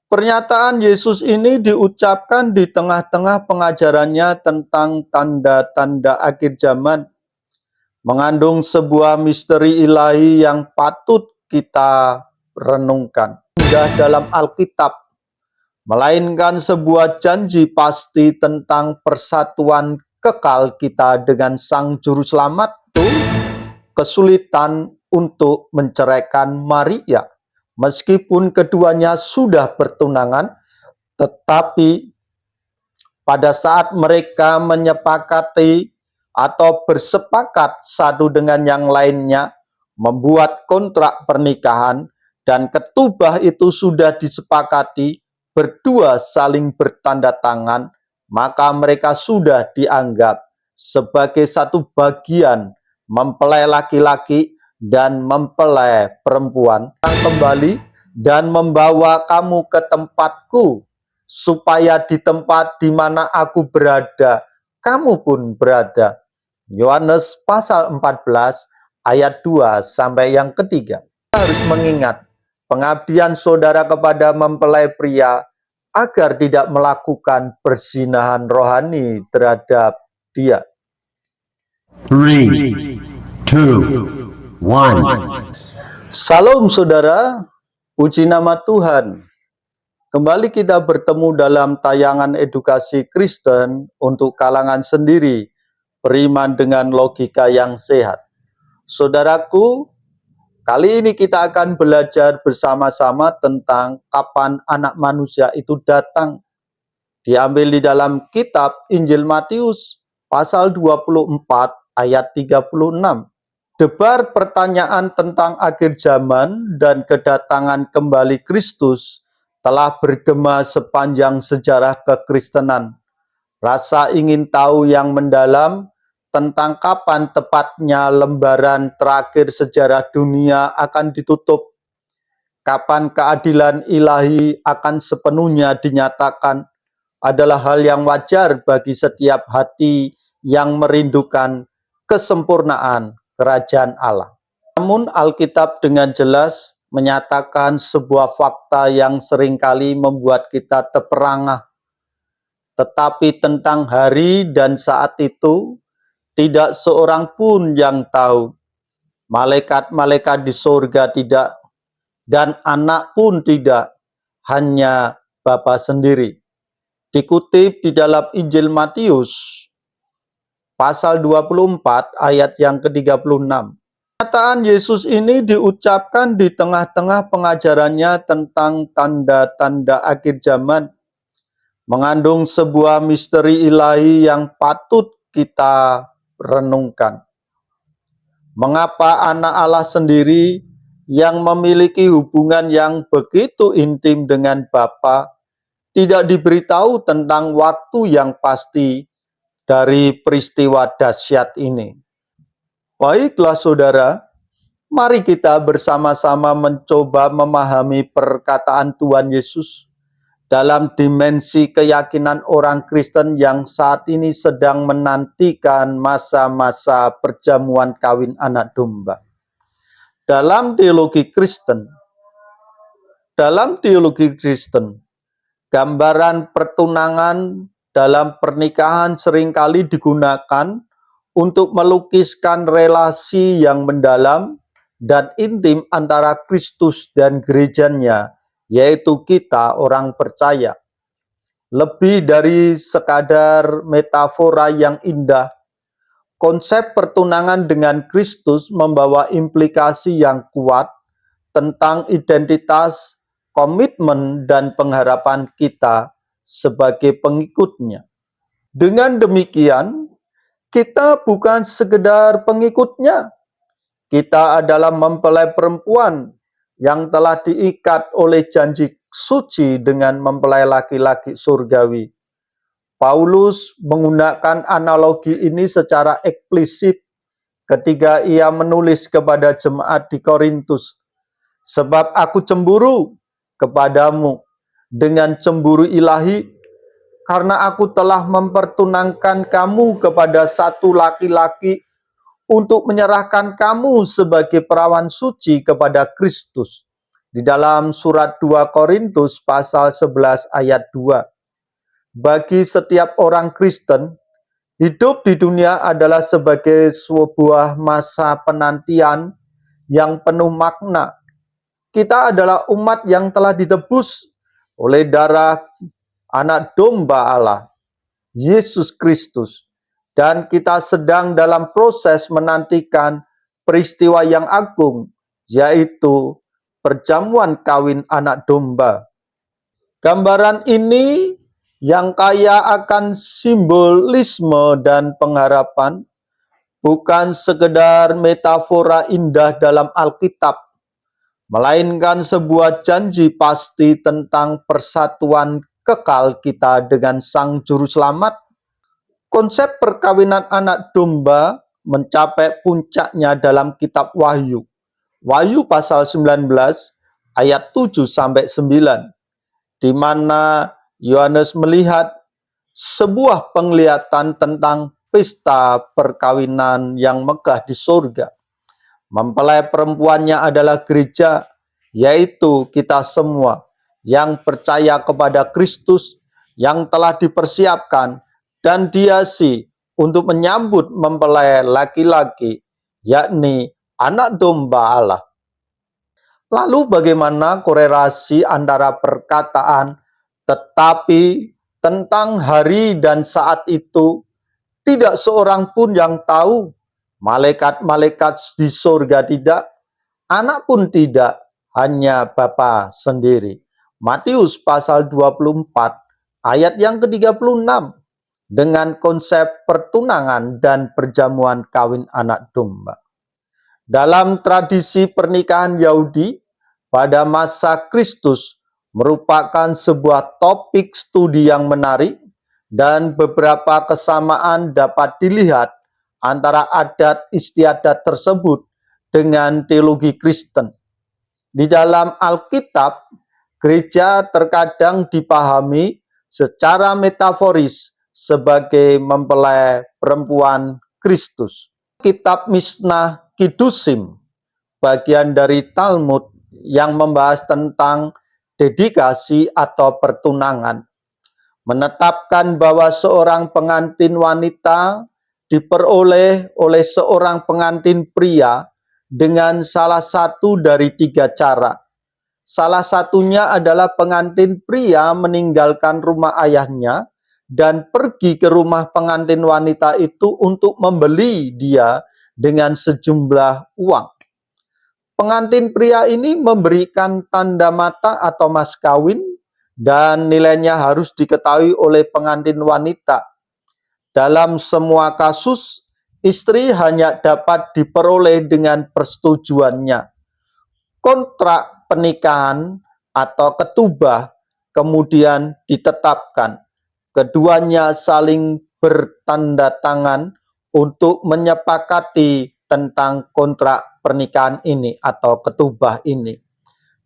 Pernyataan Yesus ini diucapkan di tengah-tengah pengajarannya tentang tanda-tanda akhir zaman, mengandung sebuah misteri ilahi yang patut kita renungkan. Sudah dalam Alkitab, melainkan sebuah janji pasti tentang persatuan kekal kita dengan Sang Juru Selamat. Kesulitan untuk menceraikan Maria. Meskipun keduanya sudah bertunangan, tetapi pada saat mereka menyepakati atau bersepakat satu dengan yang lainnya, membuat kontrak pernikahan, dan ketubah itu sudah disepakati, berdua saling bertanda tangan, maka mereka sudah dianggap sebagai satu bagian mempelai laki-laki dan mempelai perempuan. Kembali dan membawa kamu ke tempatku, supaya di tempat di mana aku berada, kamu pun berada. Yohanes pasal 14 ayat 2 sampai yang ketiga. Kita harus mengingat pengabdian saudara kepada mempelai pria agar tidak melakukan perzinahan rohani terhadap dia. 3, 2, 1. Salam saudara, puji nama Tuhan. Kembali kita bertemu dalam tayangan edukasi Kristen untuk kalangan sendiri, beriman dengan logika yang sehat. Saudaraku, kali ini kita akan belajar bersama-sama tentang kapan anak manusia itu datang. Diambil di dalam kitab Injil Matius pasal 24 ayat 36. Debar pertanyaan tentang akhir zaman dan kedatangan kembali Kristus telah bergema sepanjang sejarah kekristenan. Rasa ingin tahu yang mendalam tentang kapan tepatnya lembaran terakhir sejarah dunia akan ditutup, kapan keadilan ilahi akan sepenuhnya dinyatakan, adalah hal yang wajar bagi setiap hati yang merindukan kesempurnaan kerajaan Allah. Namun Alkitab dengan jelas menyatakan sebuah fakta yang seringkali membuat kita terperangah. Tetapi tentang hari dan saat itu, tidak seorang pun yang tahu. Malaikat-malaikat di surga tidak, dan anak pun tidak, hanya Bapa sendiri. Dikutip di dalam Injil Matius, pasal 24 ayat yang ke-36. Pernyataan Yesus ini diucapkan di tengah-tengah pengajarannya tentang tanda-tanda akhir zaman, mengandung sebuah misteri ilahi yang patut kita renungkan. Mengapa anak Allah sendiri yang memiliki hubungan yang begitu intim dengan Bapa tidak diberitahu tentang waktu yang pasti dari peristiwa dahsyat ini? Baiklah saudara, mari kita bersama-sama mencoba memahami perkataan Tuhan Yesus dalam dimensi keyakinan orang Kristen yang saat ini sedang menantikan masa-masa perjamuan kawin anak domba. Dalam teologi Kristen, gambaran pertunangan dalam pernikahan seringkali digunakan untuk melukiskan relasi yang mendalam dan intim antara Kristus dan gerejanya, yaitu kita orang percaya. Lebih dari sekadar metafora yang indah, konsep pertunangan dengan Kristus membawa implikasi yang kuat tentang identitas, komitmen, dan pengharapan kita sebagai pengikutnya. Dengan demikian, kita bukan sekedar pengikutnya. Kita adalah mempelai perempuan yang telah diikat oleh janji suci dengan mempelai laki-laki surgawi. Paulus menggunakan analogi ini secara eksplisit ketika ia menulis kepada jemaat di Korintus. Sebab aku cemburu kepadamu dengan cemburu ilahi, karena aku telah mempertunangkan kamu kepada satu laki-laki untuk menyerahkan kamu sebagai perawan suci kepada Kristus. di dalam surat 2 Korintus pasal 11 ayat 2. Bagi setiap orang Kristen, hidup di dunia adalah sebagai sebuah masa penantian yang penuh makna. Kita adalah umat yang telah ditebus oleh darah Anak Domba Allah, Yesus Kristus. Dan kita sedang dalam proses menantikan peristiwa yang agung, yaitu perjamuan kawin Anak Domba. Gambaran ini yang kaya akan simbolisme dan pengharapan, bukan sekedar metafora indah dalam Alkitab, melainkan sebuah janji pasti tentang persatuan kekal kita dengan Sang Juru Selamat. Konsep perkawinan anak domba mencapai puncaknya dalam kitab Wahyu. Wahyu pasal 19 ayat 7-9, di mana Yohanes melihat sebuah penglihatan tentang pesta perkawinan yang megah di surga. Mempelai perempuannya adalah gereja, yaitu kita semua yang percaya kepada Kristus yang telah dipersiapkan dan dihiasi untuk menyambut mempelai laki-laki, yakni Anak Domba Allah. Lalu bagaimana korelasi antara perkataan tetapi tentang hari dan saat itu? Tidak seorang pun yang tahu, malaikat-malaikat di surga tidak, anak pun tidak, hanya Bapa sendiri. Matius pasal 24 ayat yang ke-36, dengan konsep pertunangan dan perjamuan kawin anak domba. Dalam tradisi pernikahan Yahudi pada masa Kristus merupakan sebuah topik studi yang menarik, dan beberapa kesamaan dapat dilihat antara adat istiadat tersebut dengan teologi Kristen. Di dalam Alkitab, gereja terkadang dipahami secara metaforis sebagai mempelai perempuan Kristus. Kitab Mishnah Kiddushim, bagian dari Talmud yang membahas tentang dedikasi atau pertunangan, menetapkan bahwa seorang pengantin wanita diperoleh oleh seorang pengantin pria dengan salah satu dari 3 cara. Salah satunya adalah pengantin pria meninggalkan rumah ayahnya dan pergi ke rumah pengantin wanita itu untuk membeli dia dengan sejumlah uang. Pengantin pria ini memberikan tanda mata atau mas kawin, dan nilainya harus diketahui oleh pengantin wanita. Dalam semua kasus, istri hanya dapat diperoleh dengan persetujuannya. Kontrak pernikahan atau ketubah kemudian ditetapkan. Keduanya saling bertanda tangan untuk menyepakati tentang kontrak pernikahan ini atau ketubah ini.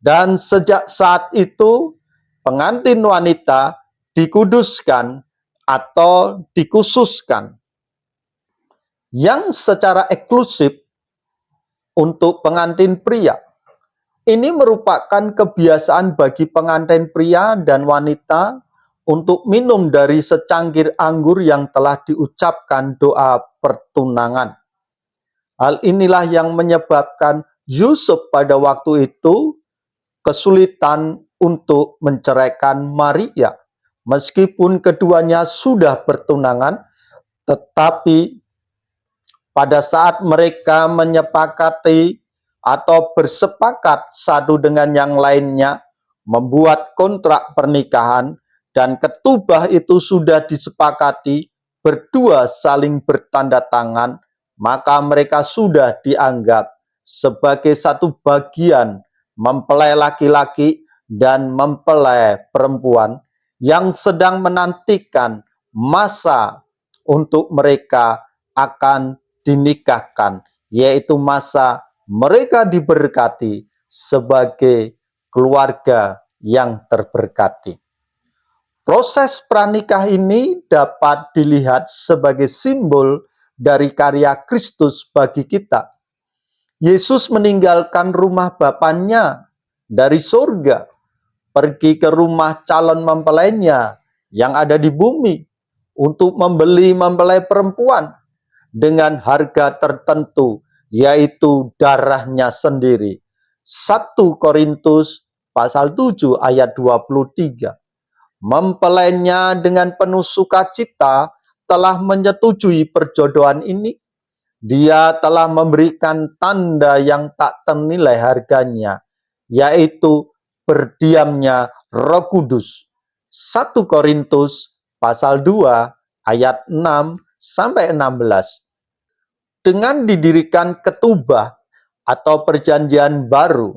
Dan sejak saat itu, pengantin wanita dikuduskan atau dikhususkan, yang secara eksklusif untuk pengantin pria. Ini merupakan kebiasaan bagi pengantin pria dan wanita untuk minum dari secangkir anggur yang telah diucapkan doa pertunangan. Hal inilah yang menyebabkan Yusuf pada waktu itu kesulitan untuk menceraikan Maria. Meskipun keduanya sudah bertunangan, tetapi pada saat mereka menyepakati atau bersepakat satu dengan yang lainnya membuat kontrak pernikahan dan ketubah itu sudah disepakati, berdua saling bertanda tangan, maka mereka sudah dianggap sebagai satu bagian mempelai laki-laki dan mempelai perempuan yang sedang menantikan masa untuk mereka akan dinikahkan, yaitu masa mereka diberkati sebagai keluarga yang terberkati. Proses pranikah ini dapat dilihat sebagai simbol dari karya Kristus bagi kita. Yesus meninggalkan rumah Bapaknya dari surga, pergi ke rumah calon mempelainya yang ada di bumi untuk membeli mempelai perempuan dengan harga tertentu, yaitu darahnya sendiri. 1 Korintus pasal 7 ayat 23. Mempelainya dengan penuh sukacita telah menyetujui perjodohan ini. Dia telah memberikan tanda yang tak ternilai harganya, yaitu berdiamnya Roh Kudus. 1 Korintus pasal 2 ayat 6 sampai 16. Dengan didirikan ketubah atau perjanjian baru,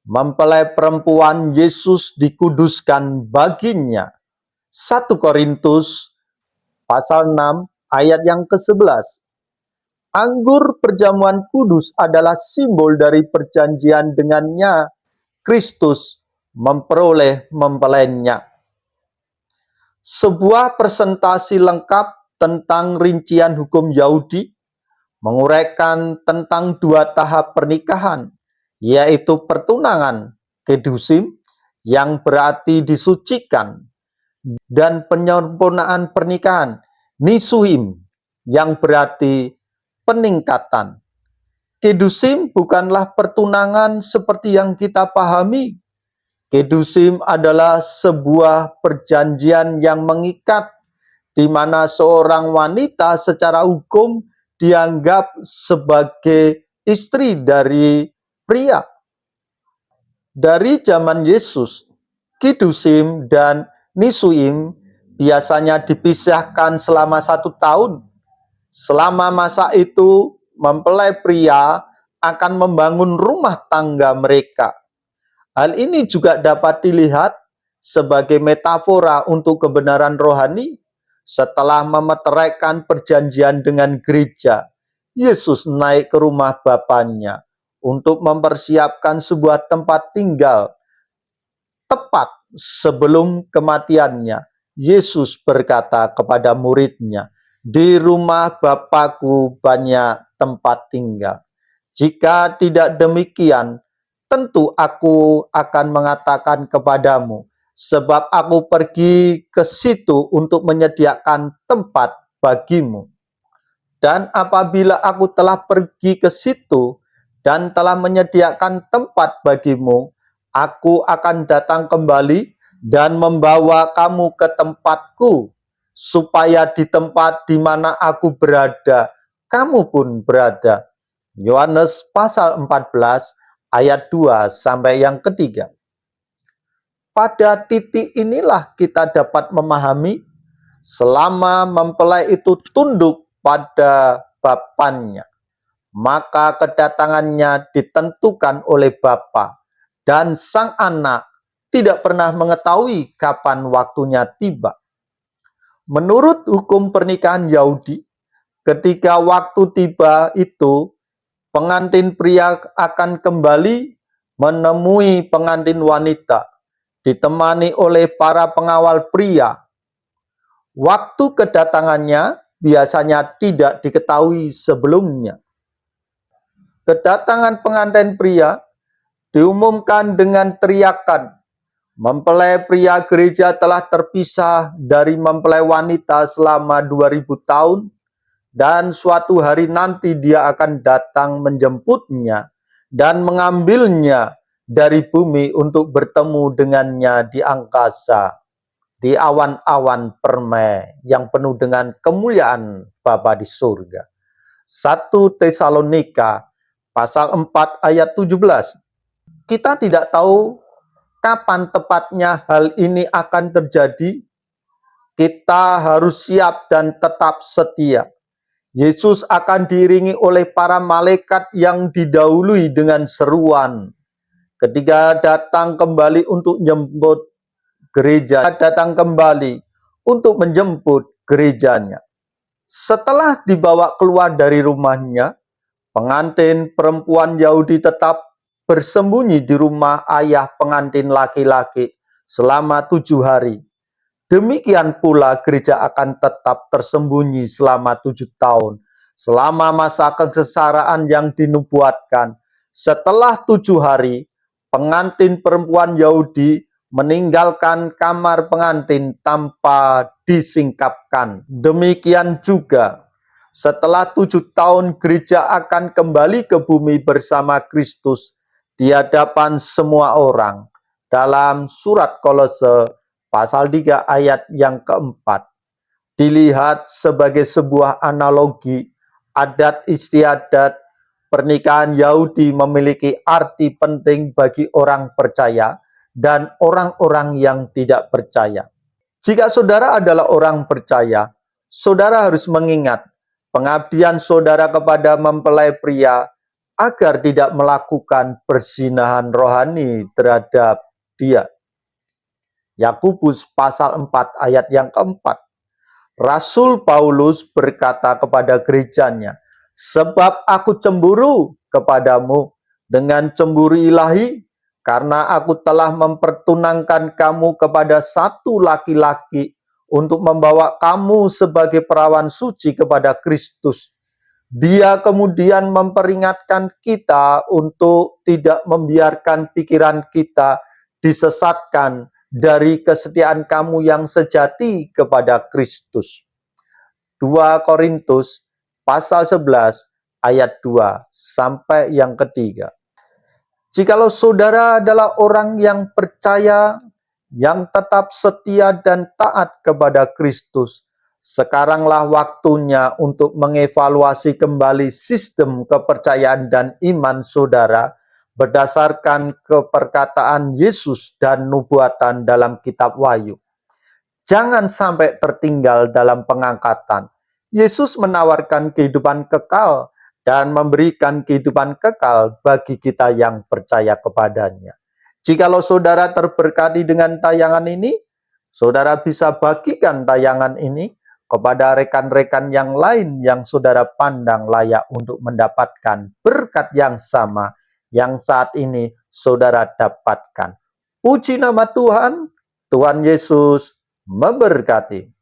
mempelai perempuan Yesus dikuduskan baginya. 1 Korintus pasal 6 ayat yang ke-11. Anggur perjamuan kudus adalah simbol dari perjanjian dengannya Kristus memperoleh mempelainya. Sebuah presentasi lengkap tentang rincian hukum Yahudi menguraikan tentang 2 tahap pernikahan, yaitu pertunangan, kedusim, yang berarti disucikan, dan penyempurnaan pernikahan, nisuim, yang berarti peningkatan. Kedusim bukanlah pertunangan seperti yang kita pahami. Kedusim adalah sebuah perjanjian yang mengikat, di mana seorang wanita secara hukum dianggap sebagai istri dari pria. Dari zaman Yesus, kedusim dan nisuim biasanya dipisahkan selama 1 tahun. Selama masa itu, mempelai pria akan membangun rumah tangga mereka. Hal ini juga dapat dilihat sebagai metafora untuk kebenaran rohani. Setelah memeteraikan perjanjian dengan gereja, Yesus naik ke rumah Bapanya untuk mempersiapkan sebuah tempat tinggal. Tepat sebelum kematiannya, Yesus berkata kepada muridnya, "Di rumah Bapakku banyak tempat tinggal. Jika tidak demikian, tentu aku akan mengatakan kepadamu, sebab aku pergi ke situ untuk menyediakan tempat bagimu. Dan apabila aku telah pergi ke situ dan telah menyediakan tempat bagimu, aku akan datang kembali dan membawa kamu ke tempatku, supaya di tempat di mana aku berada, kamu pun berada." Yohanes pasal 14 ayat 2 sampai yang ketiga. Pada titik inilah kita dapat memahami, selama mempelai itu tunduk pada bapaknya, maka kedatangannya ditentukan oleh bapa, dan sang anak tidak pernah mengetahui kapan waktunya tiba. Menurut hukum pernikahan Yahudi, ketika waktu tiba itu, pengantin pria akan kembali menemui pengantin wanita, ditemani oleh para pengawal pria. Waktu kedatangannya biasanya tidak diketahui sebelumnya. Kedatangan pengantin pria diumumkan dengan teriakan, "Mempelai pria gereja telah terpisah dari mempelai wanita selama 2000 tahun, dan suatu hari nanti dia akan datang menjemputnya dan mengambilnya dari bumi untuk bertemu dengannya di angkasa, di awan-awan permai yang penuh dengan kemuliaan Bapa di surga." 1 Tesalonika pasal 4 ayat 17. Kita tidak tahu kapan tepatnya hal ini akan terjadi. Kita harus siap dan tetap setia. Yesus akan diiringi oleh para malaikat yang didahului dengan seruan. Ketika datang kembali untuk menjemput gereja, datang kembali untuk menjemput gerejanya. Setelah dibawa keluar dari rumahnya, pengantin perempuan Yahudi tetap bersembunyi di rumah ayah pengantin laki-laki selama 7 hari. Demikian pula gereja akan tetap tersembunyi selama 7 tahun, selama masa kesengsaraan yang dinubuatkan. Setelah 7 hari, pengantin perempuan Yahudi meninggalkan kamar pengantin tanpa disingkapkan. Demikian juga, setelah 7 tahun gereja akan kembali ke bumi bersama Kristus di hadapan semua orang. Dalam surat Kolose pasal 3 ayat yang keempat. Dilihat sebagai sebuah analogi adat istiadat pernikahan Yahudi memiliki arti penting bagi orang percaya dan orang-orang yang tidak percaya. Jika saudara adalah orang percaya, saudara harus mengingat pengabdian saudara kepada mempelai pria agar tidak melakukan perzinahan rohani terhadap dia. Yakobus pasal 4 ayat yang keempat. Rasul Paulus berkata kepada gerejanya, "Sebab aku cemburu kepadamu dengan cemburu ilahi, karena aku telah mempertunangkan kamu kepada satu laki-laki untuk membawa kamu sebagai perawan suci kepada Kristus." Dia kemudian memperingatkan kita untuk tidak membiarkan pikiran kita disesatkan dari kesetiaan kamu yang sejati kepada Kristus. 2 Korintus pasal 11 ayat 2 sampai yang ketiga. Jikalau saudara adalah orang yang percaya, yang tetap setia dan taat kepada Kristus, sekaranglah waktunya untuk mengevaluasi kembali sistem kepercayaan dan iman saudara berdasarkan keperkataan Yesus dan nubuatan dalam kitab Wahyu. Jangan sampai tertinggal dalam pengangkatan. Yesus menawarkan kehidupan kekal dan memberikan kehidupan kekal bagi kita yang percaya kepadanya. Jikalau saudara terberkati dengan tayangan ini, saudara bisa bagikan tayangan ini kepada rekan-rekan yang lain yang saudara pandang layak untuk mendapatkan berkat yang sama yang saat ini saudara dapatkan. Puji nama Tuhan, Tuhan Yesus memberkati.